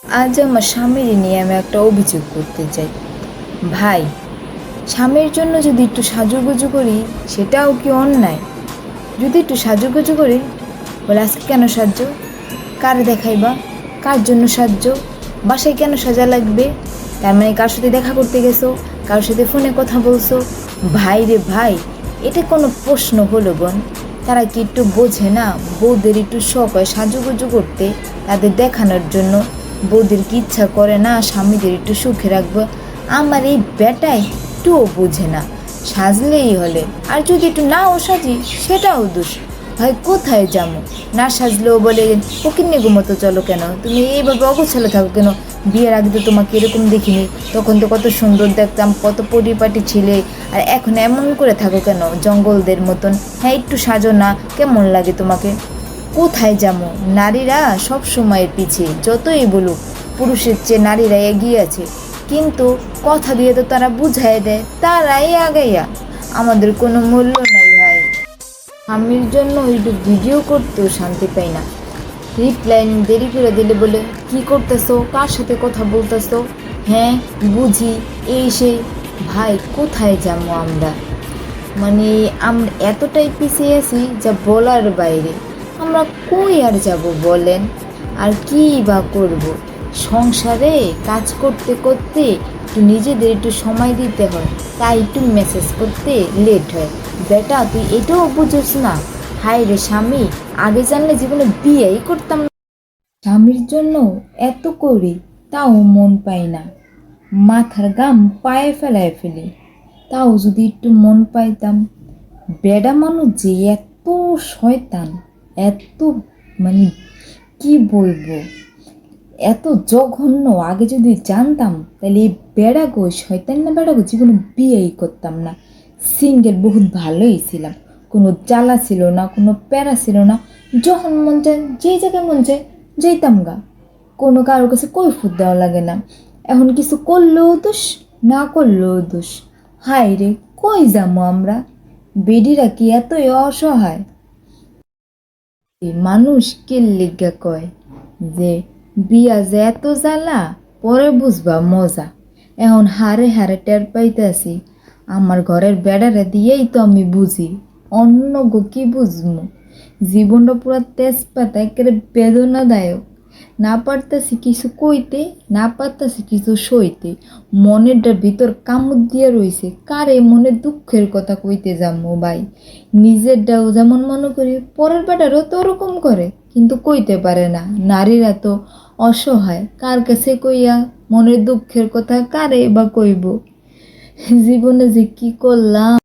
আজ আমার স্বামীর নিয়ে আমি একটা অভিযোগ করতে চাই। ভাই, স্বামীর জন্য যদি একটু সাজুগুজু করি সেটাও কি অন্যায়? যদি একটু সাজুগুজু করি, বলে আজকে কেন সাজছো? কার দেখাইবা? কার জন্য সাজছো? বাসায় কেন সাজা লাগবে? তার মানে কার সাথে দেখা করতে গেছো? কারোর সাথে ফোনে কথা বলছো? ভাই রে ভাই, এটা কোনো প্রশ্ন হলো বোন? তারা কি একটু বোঝে না বউদের একটু শখ হয় সাজুগুজু করতে, তাদের দেখানোর জন্য? বউদের কি ইচ্ছা করে না স্বামীদের একটু সুখে রাখবো? আমার এই বেটাই একটুও বোঝে না। সাজলেই হলে, আর যদি একটু নাও সাজি সেটাও দোষ। ভাই কোথায় যাবো? না সাজলেও বলে ফকিন্নির মতো চলো কেন, তুমি এইভাবে অগোছালো থাকো কেন? বিয়ের আগে তো তোমাকে এরকম দেখিনি, তখন তো কত সুন্দর দেখতাম, কত পরিপাটি ছিলে, আর এখন এমন করে থাকো কেন জঙ্গলদের মতন? হ্যাঁ, একটু সাজো না, কেমন লাগে তোমাকে? কোথায় যাবো? নারীরা সব সময়ের পিছিয়ে, যতই বলুক পুরুষের চেয়ে নারীরা এগিয়ে আছে, কিন্তু কথা দিয়ে তো তারা বুঝাই দেয় তারাই আগাইয়া। আমাদের কোনো মূল্য নাই ভাই। স্বামীর জন্য একটু ভিডিও করতেও শান্তি পাই না। রিপ্লাই দেরি করে দিলে বলে কি করতেছো, কার সাথে কথা বলতেছো? হ্যাঁ বুঝি, এই সেই। ভাই কোথায় যাবো আমরা? মানে আমরা এতটাই পিছিয়ে আছি যা বলার বাইরে। আমরা কই আর যাব বলেন? আর কি বা করব? সংসারে কাজ করতে করতে একটু নিজেদের একটু সময় দিতে হয়, তাই একটু মেসেজ করতে লেট হয়। বেটা তুই এটাও বুঝোস না? হায় রে স্বামী, আগে জানলে জীবনে বিয়েই করতাম না। স্বামীর জন্য এত করি, তাও মন পাই না। মাথার গাম পায়ে ফেলায় ফেলি, তাও যদি একটু মন পাইতাম। বেডা মানুষ যে এত শয়তান, এত মানে কি বলবো, এত জঘন্য, আগে যদি জানতাম তাহলে এই বেড়াগো শয়তান না বেড়াগো জীবনে বিয়েই করতাম না। সিঙ্গেল বহুত ভালোই ছিলাম, কোনো জ্বালা ছিল না, কোনো প্যারা ছিল না। যখন মন চায় যেই জায়গায় মন চায় যেতাম গা, কোনো কারোর কাছে কৈফিয়ত দেওয়া লাগে না। এখন কিছু করলেও দোষ, না করলেও দোষ। হায় রে, কই যাবো আমরা? বেডিরা কি এতই অসহায়? মানুষ কে লিগা কয় যে বিয়া যে এত জ্বালা, পরে বুঝবা মজা। এখন হারে হারে টের পাইতেছি, আমার ঘরের বেড়ারে দিয়েই তো আমি বুঝি, অন্য গো কি বুঝমু? জীবনটা পুরা তেজপাতা, একেবারে বেদনাদায়ক। না পারতাছি কিছু কইতে, না পারতাছি কিছু সইতে। মনেরটার ভিতর কামড় দিয়ে রইছে, কারে মনে দুঃখের কথা কইতে যাবো ভাই? নিজেরটাও যেমন মনে করি, পরের বেটারও তো ওরকম করে, কিন্তু কইতে পারে না। নারীরা তো অসহায়, কার কাছে কইয়া মনের দুঃখের কথা কারে বা কইব? জীবনে যে কি করলাম।